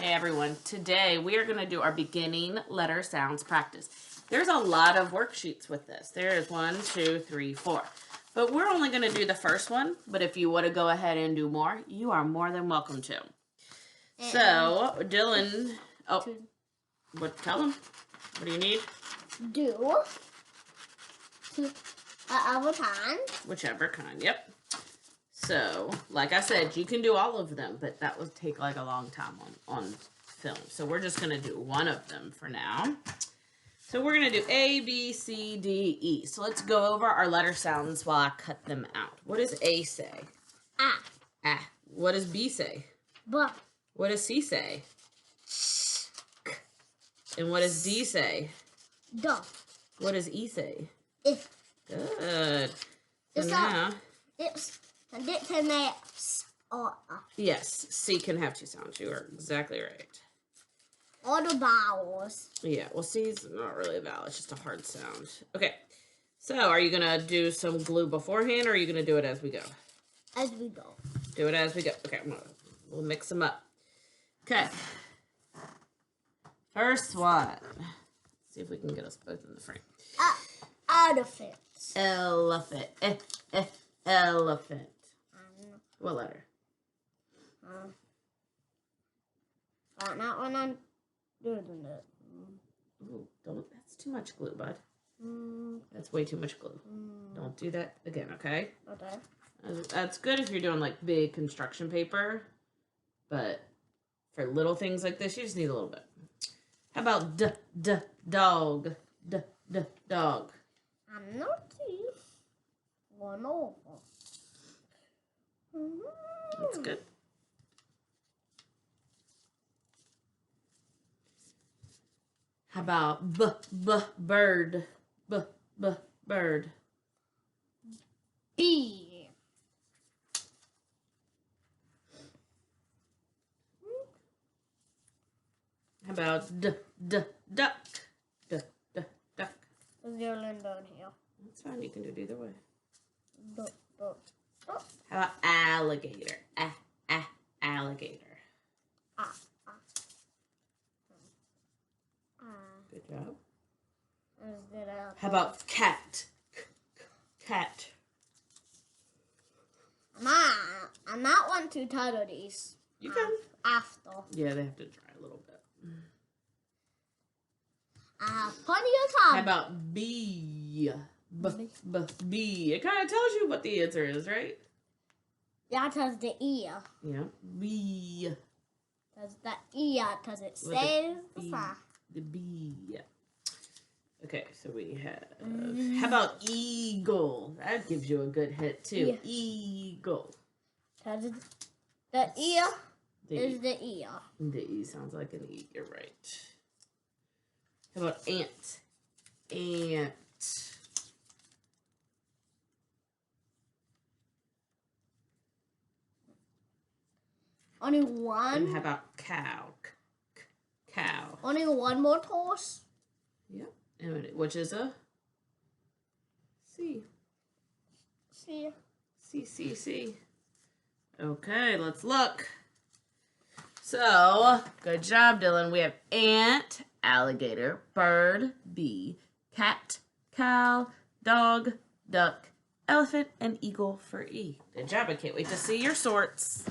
Hey everyone, today we are going to do our beginning letter sounds practice. There's a lot of worksheets with this. There is 1, 2, 3, 4. But we're only going to do the first one, but if you want to go ahead and do more, you are more than welcome to. So, Dylan, tell him. What do you need? Do whatever kind. Whichever kind, yep. So, like I said, you can do all of them, but that would take like a long time on film. So we're just going to do one of them for now. So we're going to do A, B, C, D, E. So let's go over our letter sounds while I cut them out. What does A say? Ah. Ah. What does B say? B. What does C say? K. And what does D say? D. What does E say? I. Good. So now... Yes, C can have two sounds. You are exactly right. All the vowels. Yeah, well, C's not really a vowel. It's just a hard sound. Okay, so are you going to do some glue beforehand, or are you going to do it as we go? As we go. Do it as we go. Okay, we'll mix them up. Okay. First one. Let's see if we can get us both in the frame. Elephant. Elephant. Elephant. What letter? Not when I'm doing it. Ooh, that's too much glue, bud. That's way too much glue. Don't do that again, okay? Okay. That's good if you're doing like big construction paper, but for little things like this, you just need a little bit. How about dog? Dog. I'm naughty. One over. That's good. How about bird? Bird. B. How about duck? Duck. There's your line down here. That's fine. You can do it either way. Duck. How about alligator? Alligator. Good job. How about cat? Cat. I'm not one to title these. You can. After. Yeah, they have to dry a little bit. I have plenty of time. How about bee? Bee. It kind of tells you what the answer is, right? Yeah, it tells the ear. Yeah. Bee. Tells the ear, because it says the sign. The bee. Okay, so we have... How about eagle? That gives you a good hit, too. Yeah. Eagle. The ear is the ear. The E sounds like an E. You're right. How about ant? Ant. Only one? And how about cow? Cow. Only one more toss? Yep. And which is a C. C. Okay, let's look. So, good job, Dylan. We have ant, alligator, bird, bee, cat, cow, dog, duck, elephant, and eagle for E. Good job. I can't wait to see your sorts.